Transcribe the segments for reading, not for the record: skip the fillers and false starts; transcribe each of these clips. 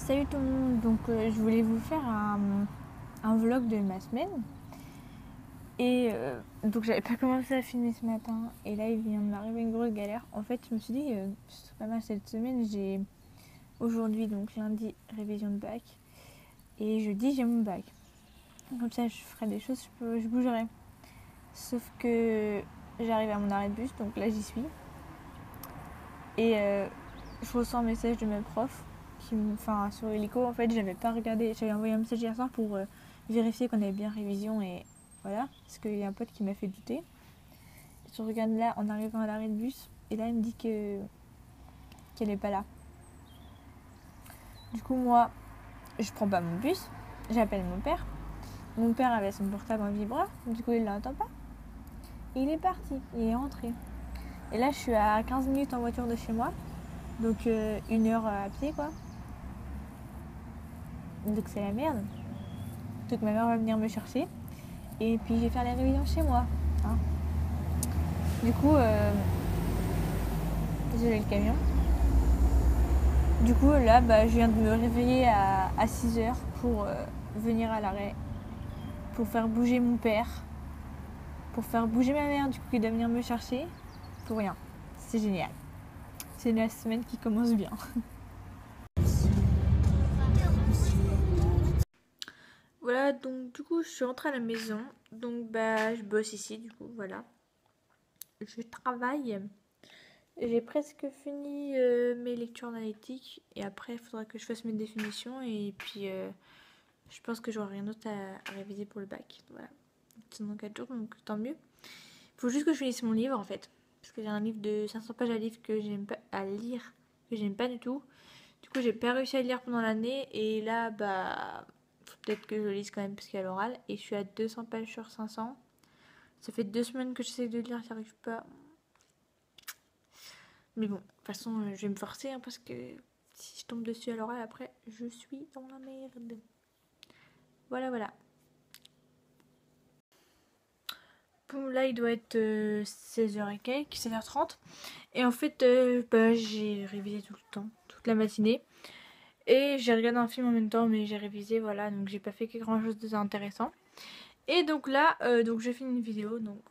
Salut tout le monde, donc je voulais vous faire un vlog de ma semaine. Et donc j'avais pas commencé à filmer ce matin et là il vient de m'arriver une grosse galère. En fait je me suis dit, c'est pas mal cette semaine, j'ai aujourd'hui donc lundi révision de bac et jeudi j'ai mon bac. Comme ça je ferai des choses, je bougerai. Sauf que j'arrive à mon arrêt de bus, donc là j'y suis. Et je reçois un message de mes profs enfin sur Helico. En fait j'avais pas regardé, j'avais envoyé un message hier soir pour vérifier qu'on avait bien révision et voilà, parce qu'il y a un pote qui m'a fait douter. Je regarde là en arrivant à l'arrêt de bus et là il me dit qu'elle est pas là. Du coup moi je prends pas mon bus, j'appelle mon père. Mon père avait son portable en vibreur, du coup il l'entend pas. Et il est parti, il est rentré. Et là je suis à 15 minutes en voiture de chez moi, donc 1 heure à pied quoi. Donc c'est la merde. Donc ma mère va venir me chercher et puis je vais faire les révisions chez moi. Hein. Du coup, désolé le camion. Du coup là je viens de me réveiller à 6 h pour venir à l'arrêt, pour faire bouger mon père, pour faire bouger ma mère du coup qui doit venir me chercher, pour rien. C'est génial. C'est la semaine qui commence bien. Voilà, donc du coup je suis rentrée à la maison, donc je bosse ici du coup, voilà. Je travaille. J'ai presque fini mes lectures analytiques et après il faudra que je fasse mes définitions et puis je pense que j'aurai rien d'autre à réviser pour le bac. Voilà. C'est dans 4 jours, donc tant mieux. Il faut juste que je finisse mon livre en fait. Parce que j'ai un livre de 500 pages que j'aime pas à lire, que j'aime pas du tout. Du coup, j'ai pas réussi à le lire pendant l'année et là, faut peut-être que je le lise quand même parce qu'il y a l'oral. Et je suis à 200 pages sur 500. Ça fait 2 semaines que j'essaie de lire, j'y arrive pas. Mais bon, de toute façon, je vais me forcer hein, parce que si je tombe dessus à l'oral après, je suis dans la merde. Voilà, voilà. Bon, là, il doit être 16h et quelques, 16h30. Et en fait, j'ai révisé tout le temps, toute la matinée. Et j'ai regardé un film en même temps, mais j'ai révisé, voilà. Donc, j'ai pas fait grand chose d'intéressant. Et donc là, donc j'ai fini une vidéo. Donc,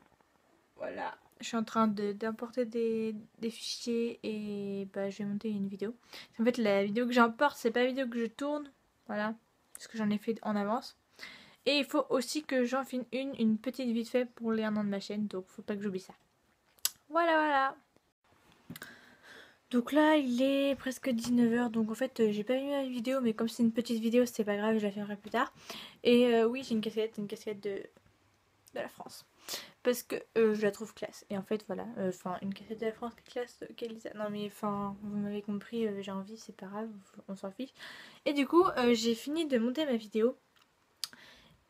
voilà. Je suis en train d'importer des fichiers et je vais monter une vidéo. En fait, la vidéo que j'importe, c'est pas la vidéo que je tourne. Voilà. Parce que j'en ai fait en avance. Et il faut aussi que j'en filme une petite vite fait pour les 1 an de ma chaîne. Donc, faut pas que j'oublie ça. Voilà, voilà. Donc là, il est presque 19h. Donc en fait, j'ai pas mis ma vidéo. Mais comme c'est une petite vidéo, c'est pas grave. Je la filmerai plus tard. Et oui, j'ai une casquette de la France. Parce que je la trouve classe. Et en fait, voilà. Enfin, une casquette de la France classe. Non, mais enfin, vous m'avez compris. J'ai envie, c'est pas grave. On s'en fiche. Et du coup, j'ai fini de monter ma vidéo.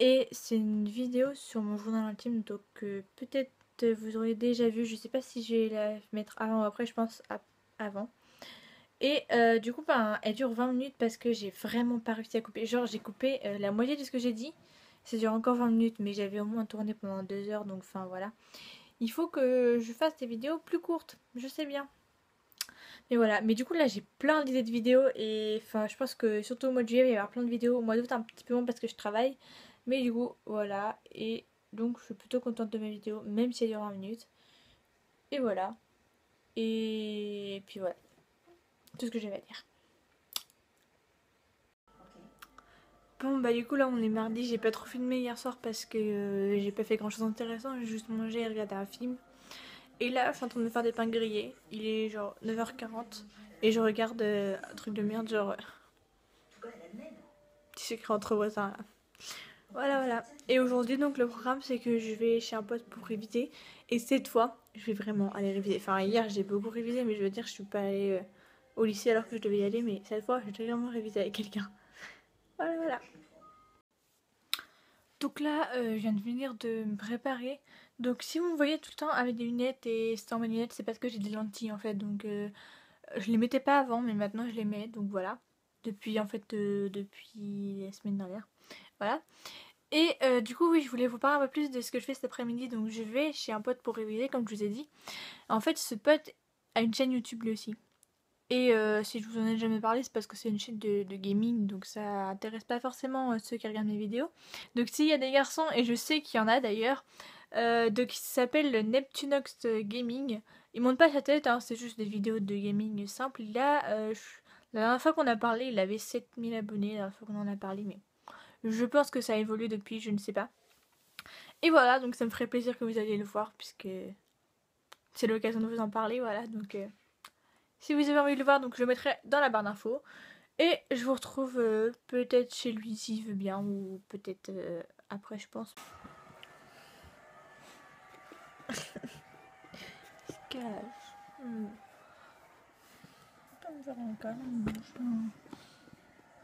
Et c'est une vidéo sur mon journal intime. Donc peut-être vous aurez déjà vu. Je sais pas si je vais la mettre avant ou après. Je pense avant. Et du coup, elle dure 20 minutes parce que j'ai vraiment pas réussi à couper. Genre, j'ai coupé la moitié de ce que j'ai dit. Ça dure encore 20 minutes, mais j'avais au moins tourné pendant 2 heures. Donc, enfin, voilà. Il faut que je fasse des vidéos plus courtes. Je sais bien. Mais voilà. Mais du coup, là, j'ai plein d'idées de vidéos. Et enfin, je pense que surtout au mois de juillet, il va y avoir plein de vidéos. Au mois d'août, un petit peu moins parce que je travaille. Mais du coup, voilà. Et donc, je suis plutôt contente de mes vidéos, même si elles durent 20 minutes. Et voilà. Et puis voilà. Tout ce que j'avais à dire. Bon du coup là on est mardi, j'ai pas trop filmé hier soir parce que j'ai pas fait grand chose d'intéressant, j'ai juste mangé et regardé un film. Et là je suis en train de me faire des pains grillés, il est genre 9h40 et je regarde un truc de merde genre petit secret entre voisins là. Voilà voilà. Et aujourd'hui donc le programme c'est que je vais chez un pote pour réviser et cette fois je vais vraiment aller réviser. Enfin hier j'ai beaucoup révisé mais je veux dire je suis pas allée au lycée alors que je devais y aller mais cette fois je vais vraiment réviser avec quelqu'un. Voilà voilà. Donc là, je viens de finir de me préparer. Donc si vous me voyez tout le temps avec des lunettes et sans mes lunettes, c'est parce que j'ai des lentilles en fait. Donc je les mettais pas avant, mais maintenant je les mets. Donc voilà. Depuis en fait depuis la semaine dernière. Voilà. Et du coup oui, je voulais vous parler un peu plus de ce que je fais cet après-midi. Donc je vais chez un pote pour réviser, comme je vous ai dit. En fait, ce pote a une chaîne YouTube lui aussi. Et si je vous en ai jamais parlé, c'est parce que c'est une chaîne de gaming, donc ça intéresse pas forcément ceux qui regardent mes vidéos. Donc s'il y a des garçons, et je sais qu'il y en a d'ailleurs, donc il s'appelle le Neptunox Gaming. Il monte pas sa tête, hein, c'est juste des vidéos de gaming simples. La dernière fois qu'on a parlé, il avait 7000 abonnés, la dernière fois qu'on en a parlé, mais je pense que ça a évolué depuis, je ne sais pas. Et voilà, donc ça me ferait plaisir que vous alliez le voir, puisque c'est l'occasion de vous en parler, voilà, donc... Si vous avez envie de le voir, donc je le mettrai dans la barre d'infos. Et je vous retrouve peut-être chez lui s'il veut bien, ou peut-être après, je pense. Il se cache. Pas me faire un câlin,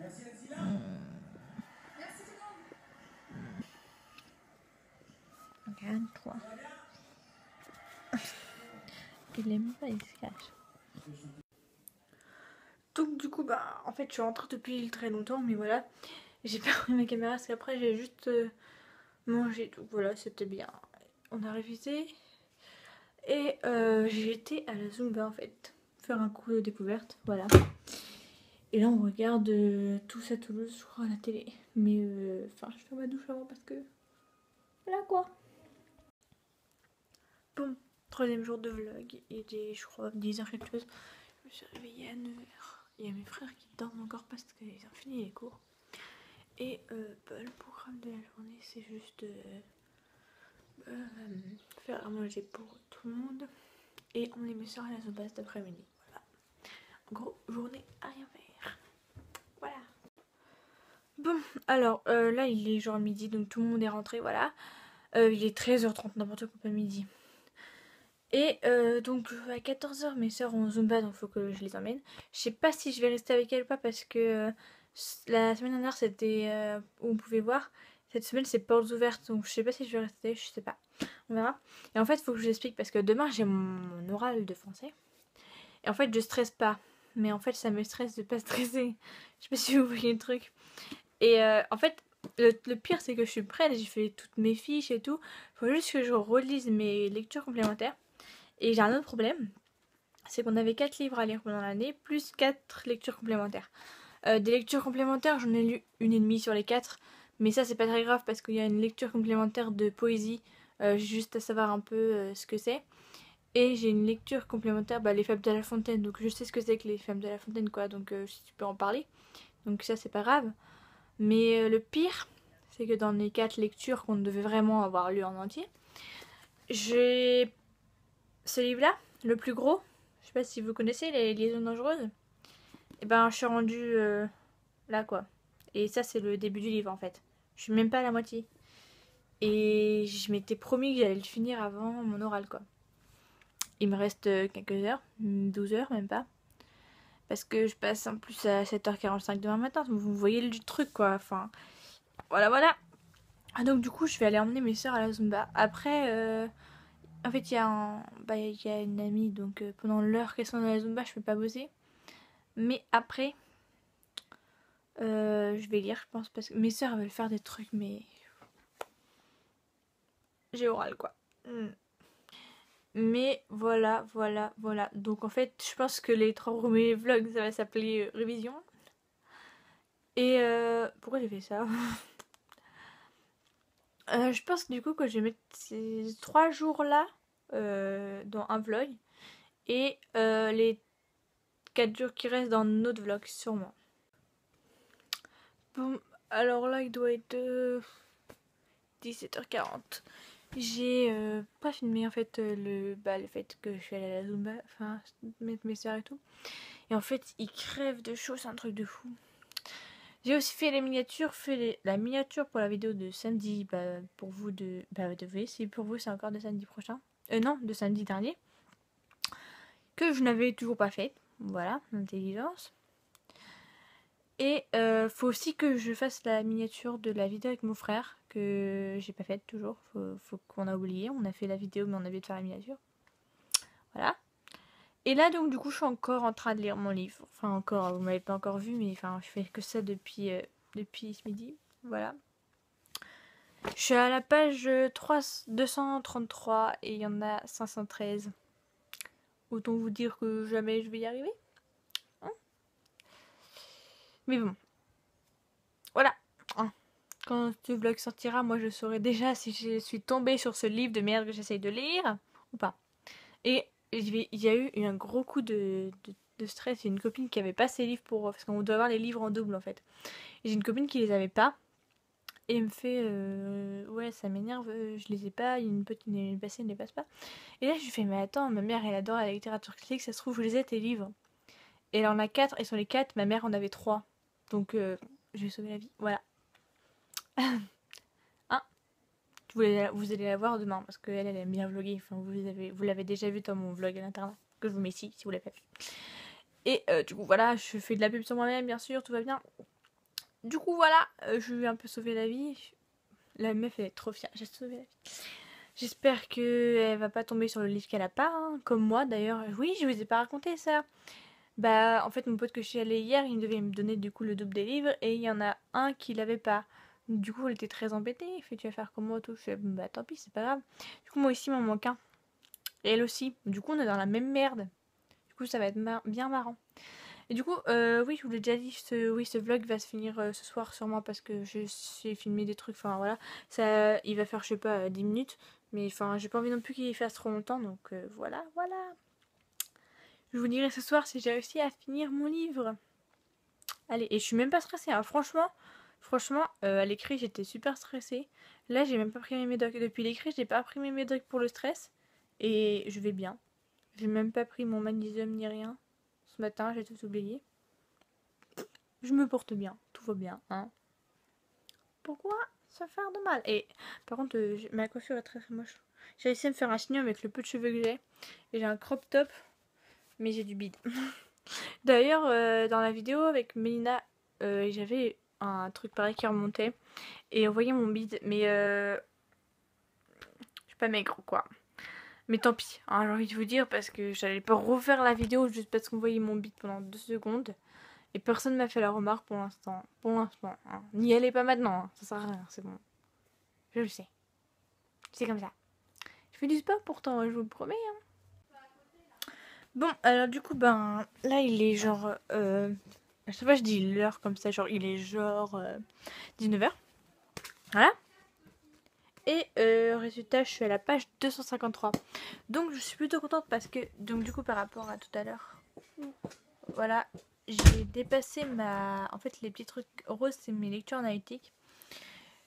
Merci Elzila. Merci tout le monde. Regarde-toi. Il aime pas, il se cache. Donc du coup, bah, en fait, je suis rentrée depuis très longtemps, mais voilà. J'ai pas pris ma caméra parce qu'après, j'ai juste mangé. Donc voilà, c'était bien. On a révisé. Et j'ai été à la Zumba en fait, faire un cours de découverte, voilà. Et là on regarde tous à Toulouse, je crois, à la télé. Mais enfin, je fais ma douche avant parce que... Voilà quoi. Bon, troisième jour de vlog, il est je crois 10h quelque chose. Je me suis réveillée à 9h. Il y a mes frères qui dorment encore parce qu'ils ont fini les cours. Et bah, le programme de la journée c'est juste faire à manger pour tout le monde. Et on les met sur la Zumba cet après-midi. Voilà. En gros, journée à rien faire. Voilà. Bon, alors là il est genre midi, donc tout le monde est rentré, voilà. Il est 13h30, n'importe quoi, pas midi. Et donc à 14h, mes soeurs ont Zumba, donc il faut que je les emmène. Je sais pas si je vais rester avec elles ou pas, parce que la semaine dernière c'était où on pouvait voir. Cette semaine c'est portes ouvertes, donc je sais pas si je vais rester, je sais pas. On verra. Et en fait, il faut que je vous explique, parce que demain j'ai mon oral de français. Et en fait, je stresse pas. Mais en fait, ça me stresse de pas stresser. Je sais pas si vous voyez le truc. Et en fait, le pire, c'est que je suis prête. J'ai fait toutes mes fiches et tout. Faut juste que je relise mes lectures complémentaires. Et j'ai un autre problème. C'est qu'on avait 4 livres à lire pendant l'année, plus 4 lectures complémentaires. Des lectures complémentaires, j'en ai lu une et demie sur les 4. Mais ça, c'est pas très grave parce qu'il y a une lecture complémentaire de poésie. Juste à savoir un peu ce que c'est. Et j'ai une lecture complémentaire, bah, les Fables de La Fontaine. Donc je sais ce que c'est que les Fables de La Fontaine, quoi. Donc si tu peux en parler. Donc ça, c'est pas grave. Mais le pire, c'est que dans les 4 lectures qu'on devait vraiment avoir lu en entier, j'ai ce livre-là, le plus gros. Je sais pas si vous connaissez, les Liaisons dangereuses. Et ben, je suis rendue là, quoi. Et ça, c'est le début du livre, en fait. Je suis même pas à la moitié. Et je m'étais promis que j'allais le finir avant mon oral, quoi. Il me reste quelques heures, 12 heures même pas. Parce que je passe en plus à 7h45 demain matin. Vous voyez le truc, quoi. Enfin, voilà, voilà. Ah, donc du coup, je vais aller emmener mes soeurs à la Zumba. Après, en fait, il y a une amie, donc pendant l'heure qu'elles sont dans la Zumba, je peux pas bosser. Mais après, je vais lire, je pense, parce que mes soeurs veulent faire des trucs, mais j'ai oral, quoi. Mais voilà, voilà, voilà. Donc en fait, je pense que les 3 premiers vlogs, ça va s'appeler révision. Et pourquoi j'ai fait ça? Je pense du coup que je vais mettre ces 3 jours là dans un vlog. Et les 4 jours qui restent dans notre vlog, sûrement. Bon, alors là, il doit être 17h40. J'ai pas filmé en fait le fait que je suis allée à la Zumba, enfin mettre mes soeurs et tout. Et en fait, ils crèvent de chaud, c'est un truc de fou. J'ai aussi fait les miniatures, la miniature pour la vidéo de samedi, pour vous si pour vous c'est encore de samedi prochain. Non, de samedi dernier. Que je n'avais toujours pas fait. Voilà, l'intelligence. Et faut aussi que je fasse la miniature de la vidéo avec mon frère, que j'ai pas faite toujours. Faut qu'on a oublié. On a fait la vidéo, mais on a oublié de faire la miniature. Voilà. Et là, donc, du coup, je suis encore en train de lire mon livre. Enfin, encore, vous m'avez pas encore vu, mais enfin, je fais que ça depuis ce midi. Voilà. Je suis à la page 233 et il y en a 513. Autant vous dire que jamais je vais y arriver. Mais bon, voilà. Quand ce vlog sortira, moi je saurai déjà si je suis tombée sur ce livre de merde que j'essaye de lire ou pas. Et il y a eu un gros coup de stress. J'ai une copine qui avait pas ses livres pour... Parce qu'on doit avoir les livres en double en fait. Et j'ai une copine qui les avait pas. Et elle me fait ouais, ça m'énerve, je les ai pas, il y a une petite une passée ne les passe pas. Et là je lui fais mais attends, ma mère elle adore la littérature classique, ça se trouve je les ai tes livres. Et elle en a 4 et sur les 4 ma mère en avait 3. Donc je vais sauver la vie. Voilà. Hein, vous allez la voir demain parce qu'elle elle aime bien vlogger. Enfin vous l'avez déjà vu dans mon vlog à l'interne que je vous mets ici si vous l'avez pas vu. Et du coup voilà, je fais de la pub sur moi-même bien sûr, tout va bien. Du coup voilà, je lui ai un peu sauvé la vie. La meuf elle est trop fière, j'ai sauvé la vie. J'espère qu'elle va pas tomber sur le livre qu'elle a pas, hein, comme moi d'ailleurs. Oui, je vous ai pas raconté ça. Bah, en fait, mon pote que je suis allée hier, il devait me donner du coup le double des livres et il y en a un qui l'avait pas. Du coup, elle était très embêtée. Il fait, tu vas faire comment tout? Je fais, bah tant pis, c'est pas grave. Du coup, moi aussi, il m'en manque un. Et elle aussi. Du coup, on est dans la même merde. Du coup, ça va être bien marrant. Et du coup, oui, je vous l'ai déjà dit, ce vlog va se finir ce soir sûrement parce que j'ai filmé des trucs. Enfin voilà, ça, il va faire, je sais pas, 10 minutes. Mais enfin, j'ai pas envie non plus qu'il fasse trop longtemps. Donc voilà, voilà. Je vous dirai ce soir si j'ai réussi à finir mon livre. Allez, et je suis même pas stressée, hein. Franchement, à l'écrit, j'étais super stressée. Là, j'ai même pas pris mes médocs. Depuis l'écrit, j'ai pas pris mes médocs pour le stress. Et je vais bien. J'ai même pas pris mon magnésium ni rien. Ce matin, j'ai tout oublié. Je me porte bien. Tout va bien, hein. Pourquoi se faire de mal? Et par contre, ma coiffure est très très moche. J'ai réussi à me faire un chignon avec le peu de cheveux que j'ai. Et j'ai un crop top, mais j'ai du bide. D'ailleurs, dans la vidéo avec Mélina, j'avais un truc pareil qui remontait. Et on voyait mon bide, mais je suis pas maigre quoi. Mais tant pis, hein, j'ai envie de vous dire parce que j'allais pas refaire la vidéo juste parce qu'on voyait mon bide pendant 2 secondes. Et personne m'a fait la remarque pour l'instant. Pour l'instant. Hein. N'y allez pas maintenant, hein. Ça sert à rien, c'est bon. Je le sais. C'est comme ça. Je fais du sport pourtant, je vous le promets. Hein. Bon, alors du coup, ben là il est genre... je sais pas, je dis l'heure comme ça, genre il est genre 19h. Voilà. Et résultat, je suis à la page 253. Donc je suis plutôt contente parce que, donc du coup par rapport à tout à l'heure, voilà, j'ai dépassé ma... En fait les petits trucs roses c'est mes lectures analytiques.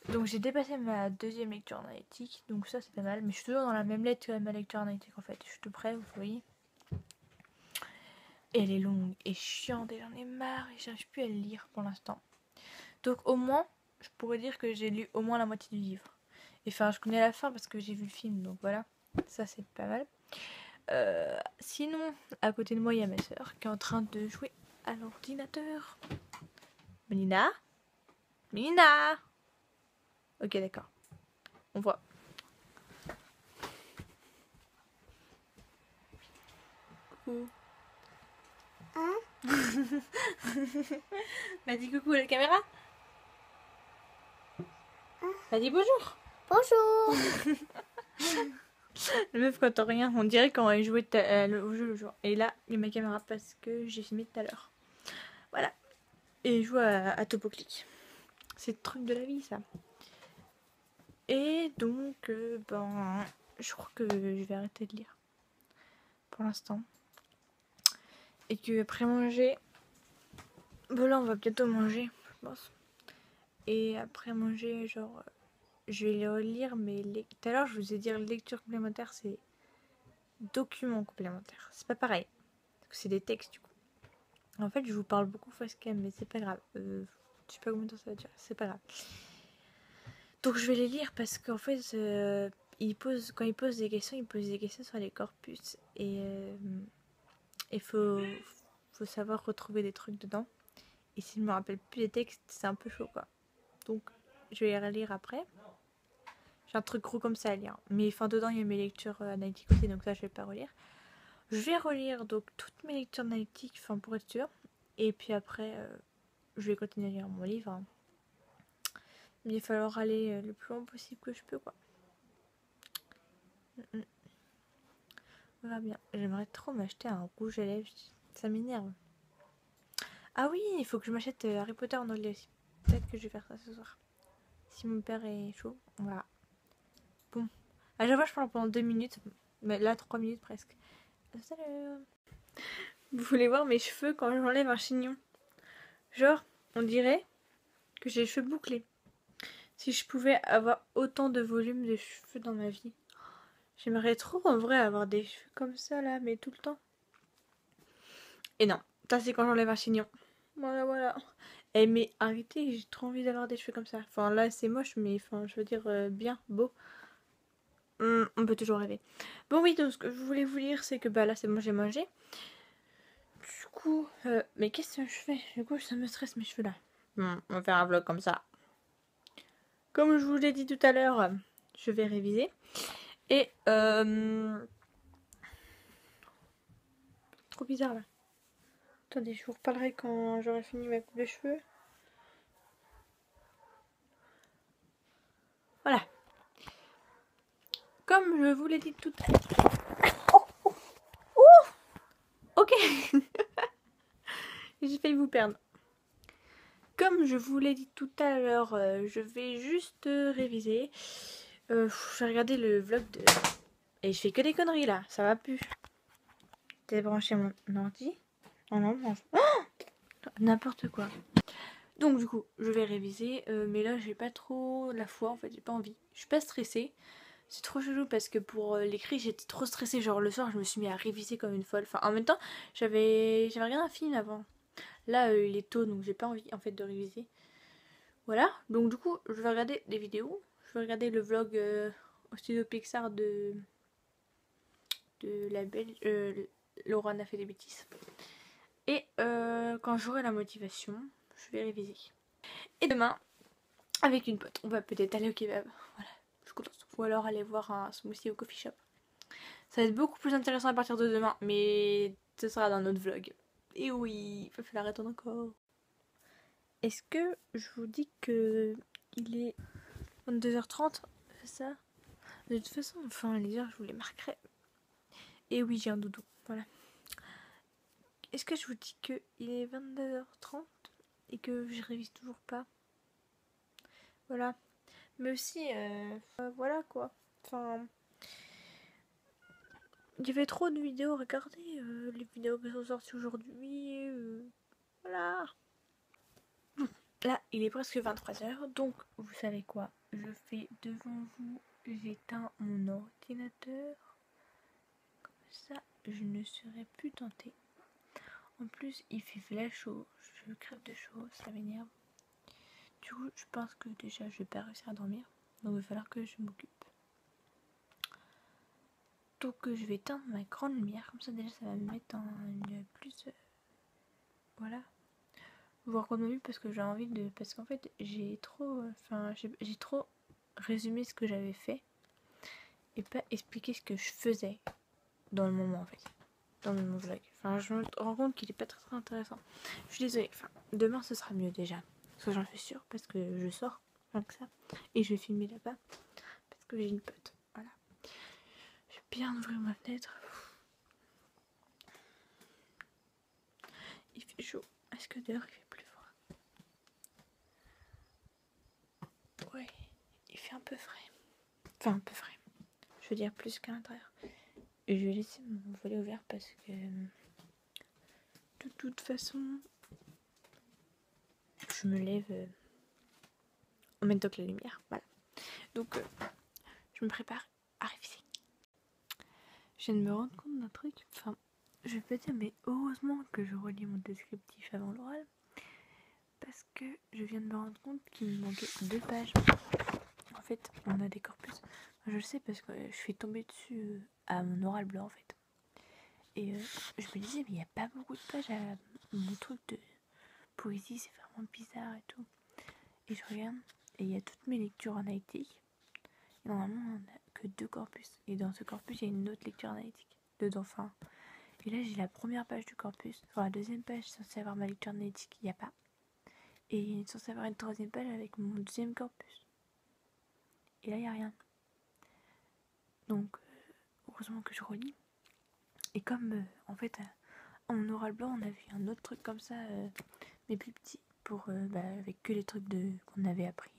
Donc j'ai dépassé ma deuxième lecture analytique, donc ça c'est pas mal. Mais je suis toujours dans la même lettre que ma lecture analytique en fait. Je suis tout près, vous voyez. Et elle est longue et chiante et j'en ai marre et j'arrive plus à le lire pour l'instant. Donc au moins, je pourrais dire que j'ai lu au moins la moitié du livre. Et enfin je connais la fin parce que j'ai vu le film, donc voilà. Ça c'est pas mal. Sinon, à côté de moi, il y a ma soeur qui est en train de jouer à l'ordinateur. Mélina? Mélina? Ok, d'accord. On voit. Coucou. Hein? Bah dis coucou à la caméra. Bah dis bonjour. Bonjour. La meuf quand t'as rien, on dirait quand elle jouait au jeu le jour. Et là, il y a ma caméra parce que j'ai filmé tout à l'heure. Voilà. Et je joue à Topo Click. C'est le truc de la vie ça. Et donc, ben, je crois que je vais arrêter de lire. Pour l'instant. Et que après manger, bon là on va bientôt manger, je pense. Et après manger, genre, je vais les relire, mais tout à l'heure je vous ai dit lecture complémentaire, c'est document complémentaire. C'est pas pareil. C'est des textes du coup. En fait, je vous parle beaucoup facecam, mais c'est pas grave. Je sais pas combien de temps ça va durer, c'est pas grave. Donc je vais les lire parce qu'en fait, quand ils posent des questions, ils posent des questions sur les corpus. Et il faut savoir retrouver des trucs dedans. Et si je me rappelle plus des textes, c'est un peu chaud quoi. Donc je vais les relire après. J'ai un truc gros comme ça à lire. Mais enfin dedans il y a mes lectures analytiques aussi, donc ça je vais pas relire. Je vais relire donc toutes mes lectures analytiques, enfin pour être sûr. Et puis après je vais continuer à lire mon livre. Mais il va falloir aller le plus loin possible que je peux quoi. On verra bien. J'aimerais trop m'acheter un rouge à lèvres. Ça m'énerve. Ah oui, il faut que je m'achète Harry Potter en anglais aussi. Peut-être que je vais faire ça ce soir. Si mon père est chaud, voilà. Bon. À chaque fois, je parle pendant 2 minutes. Mais là, 3 minutes presque. Salut. Vous voulez voir mes cheveux quand j'enlève un chignon? Genre, on dirait que j'ai les cheveux bouclés. Si je pouvais avoir autant de volume de cheveux dans ma vie. J'aimerais trop en vrai avoir des cheveux comme ça là, mais tout le temps. Et non, ça c'est quand j'enlève un chignon. Voilà, voilà. Eh mais arrêtez, j'ai trop envie d'avoir des cheveux comme ça. Enfin là c'est moche, mais enfin je veux dire bien, beau. On peut toujours rêver. Bon oui, donc ce que je voulais vous dire, c'est que bah là c'est bon, j'ai mangé. Du coup, mais qu'est-ce que je fais? Du coup, ça me stresse mes cheveux là. On va faire un vlog comme ça. Comme je vous l'ai dit tout à l'heure, je vais réviser. Et trop bizarre là. Attendez, je vous reparlerai quand j'aurai fini ma coupe de cheveux. Voilà. Comme je vous l'ai dit tout à l'heure. Ok. J'ai failli vous perdre. Comme je vous l'ai dit tout à l'heure, je vais juste réviser. Je vais regarder le vlog de... Et je fais que des conneries là, ça va plus. Débrancher mon ordi. Oh non, non. Oh, n'importe quoi. Donc du coup, je vais réviser, mais là j'ai pas trop la foi en fait, j'ai pas envie. Je suis pas stressée. C'est trop chelou parce que pour l'écrit j'étais trop stressée, genre le soir je me suis mis à réviser comme une folle. Enfin en même temps j'avais regardé un film avant. Là il est tôt donc j'ai pas envie en fait de réviser. Voilà, donc du coup je vais regarder des vidéos. Je vais regarder le vlog au studio Pixar de la Belge. Laura a fait des bêtises. Et quand j'aurai la motivation, je vais réviser. Et demain, avec une pote, on va peut-être aller au kebab. Voilà, je suis contente. Ou alors aller voir un smoothie au coffee shop. Ça va être beaucoup plus intéressant à partir de demain, mais ce sera dans notre vlog. Et oui, il va falloir attendre encore. Est-ce que je vous dis que il est 22h30? C'est ça? De toute façon, enfin les heures, je vous les marquerai. Et oui, j'ai un doudou, voilà. Est-ce que je vous dis que il est 22h30 et que je révise toujours pas? Voilà. Mais aussi, voilà quoi. Enfin, il y avait trop de vidéos. Regardez les vidéos qui sont sorties aujourd'hui. Voilà. Là, il est presque 23h. Donc, vous savez quoi? Je fais devant vous. J'éteins mon ordinateur. Comme ça, je ne serai plus tentée. En plus, il fait flash chaud. Je crève de chaud. Ça m'énerve. Du coup, je pense que déjà, je vais pas réussir à dormir. Donc, il va falloir que je m'occupe. Donc je vais éteindre ma grande lumière, comme ça déjà ça va me mettre en une plus... voilà. Voir qu'on a vu parce que j'ai envie de... Parce qu'en fait j'ai trop... Enfin j'ai trop résumé ce que j'avais fait et pas expliqué ce que je faisais dans le moment en fait. Dans mon vlog. Enfin je me rends compte qu'il est pas très intéressant. Je suis désolée. Enfin demain ce sera mieux déjà. Parce que j'en suis sûre. Parce que je sors. Rien que ça. Et je vais filmer là-bas. Parce que j'ai une pote. Voilà. Je vais bien ouvrir ma fenêtre. Il fait chaud. Est-ce que dehors il fait plus froid? Ouais, il fait un peu frais. Enfin, un peu frais. Je veux dire plus qu'à l'intérieur. Et je vais laisser mon volet ouvert parce que de toute façon, je me lève en même temps que la lumière. Voilà. Donc, je me prépare à réviser. Je viens de me rendre compte d'un truc. Enfin, je vais pas dire, mais heureusement que je relis mon descriptif avant l'oral. Parce que je viens de me rendre compte qu'il me manquait 2 pages. En fait, on a des corpus. Je le sais parce que je suis tombée dessus à mon oral blanc en fait. Et je me disais, mais il n'y a pas beaucoup de pages à mon truc de poésie, c'est vraiment bizarre et tout. Et je regarde, et il y a toutes mes lectures analytiques. Et normalement, on n'a que 2 corpus. Et dans ce corpus, il y a une autre lecture analytique dedans. Enfin, et là, j'ai la première page du corpus. Sur la deuxième page, censé avoir ma lecture analytique, il n'y a pas. Et il est censé avoir une troisième page avec mon deuxième corpus. Et là, il n'y a rien. Donc, heureusement que je relis. Et comme, en fait, en oral blanc, on a vu un autre truc comme ça mais plus petit, pour avec que les trucs qu'on avait appris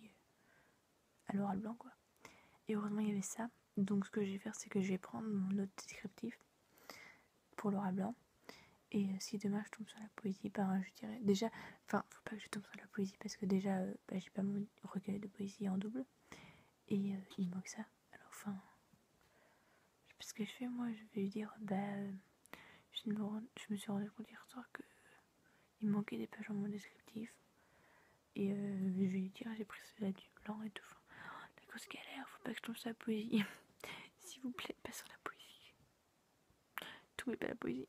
à l'oral blanc quoi. Et heureusement il y avait ça. Donc ce que je vais faire, c'est que je vais prendre mon note descriptif pour l'oral blanc. Et si demain je tombe sur la poésie, je dirais déjà, enfin faut pas que je tombe sur la poésie parce que déjà j'ai pas mon recueil de poésie en double et il manque ça. Alors enfin, je sais pas ce que je fais moi, je vais lui dire je me suis rendu compte hier soir que il me manquait des pages en mon descriptif et je vais lui dire j'ai pris cela du blanc et tout. Enfin, la grosse galère, faut pas que je tombe sur la poésie. S'il vous plaît, pas sur la poésie. Tout mais pas la poésie.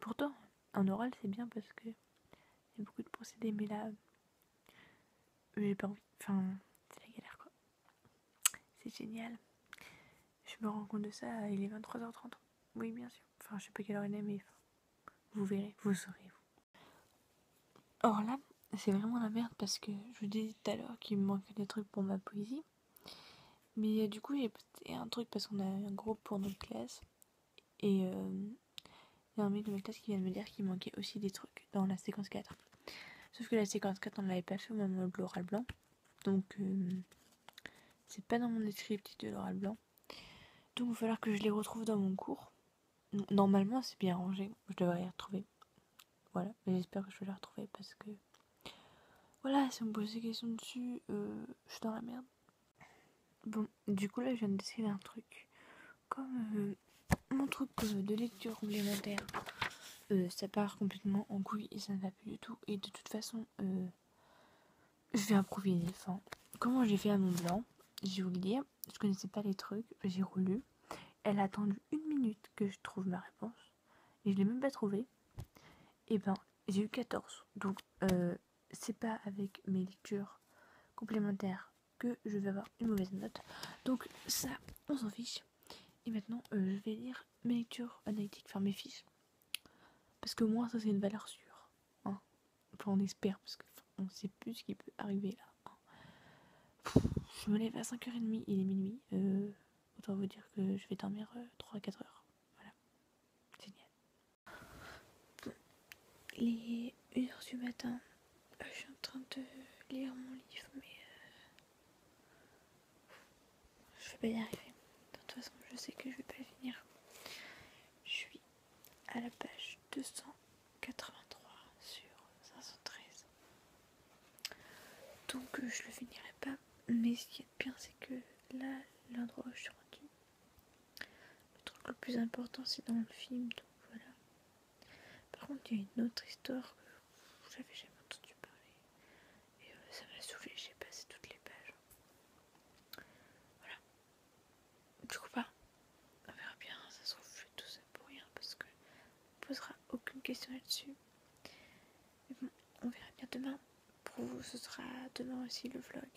Pourtant, en oral c'est bien parce que il y a beaucoup de procédés, mais là j'ai pas envie. Enfin, c'est la galère quoi. C'est génial. Je me rends compte de ça, il est 23h30. Oui, bien sûr. Enfin, je sais pas quelle heure il est, mais vous verrez, vous saurez. Or là, c'est vraiment la merde parce que je vous disais tout à l'heure qu'il me manquait des trucs pour ma poésie. Mais du coup, j'ai posté un truc parce qu'on a un groupe pour notre classe. Et il y a un mec de ma classe qui vient de me dire qu'il manquait aussi des trucs dans la séquence 4. Sauf que la séquence 4, on ne l'avait pas fait au moment de l'oral blanc. Donc, c'est pas dans mon descriptif de l'oral blanc. Donc, il va falloir que je les retrouve dans mon cours. Normalement, c'est bien rangé. Je devrais les retrouver. Voilà. Mais j'espère que je vais les retrouver parce que... Voilà, si on me pose des questions dessus, je suis dans la merde. Bon, du coup, là, je viens de décider un truc. Comme mon truc de lecture complémentaire, ça part complètement en couille et ça ne va plus du tout. Et de toute façon, je vais improviser. Enfin, comment j'ai fait à Mont Blanc, je vais vous le dire. Je connaissais pas les trucs, j'ai relu. Elle a attendu 1 minute que je trouve ma réponse. Et je l'ai même pas trouvée. Et ben, j'ai eu 14. Donc, c'est pas avec mes lectures complémentaires que je vais avoir une mauvaise note. Donc, ça, on s'en fiche. Et maintenant, je vais lire mes lectures analytiques, enfin mes fiches. Parce que moi, ça, c'est une valeur sûre. Hein. Enfin, on espère, parce qu'on sait plus ce qui peut arriver là. Hein. Je me lève à 5h30, il est minuit. Autant vous dire que je vais dormir 3 à 4 heures. Voilà. Génial. Bon. Il est 1h du matin. Je suis en train de lire mon livre, mais je vais pas y arriver. De toute façon, je sais que je vais pas le finir. Je suis à la page 283 sur 513. Donc je le finirai pas. Mais ce qui est bien, c'est que là, l'endroit où je suis rendue, le truc le plus important, c'est dans le film. Donc voilà. Par contre, il y a une autre histoire que j'avais jamais entendu parler. Et ça m'a saoulée, j'ai passé toutes les pages. Voilà. Du coup, on verra bien. Ça se trouve, je fais tout ça pour rien parce que on posera aucune question là-dessus. Mais bon, on verra bien demain. Pour vous, ce sera demain aussi le vlog.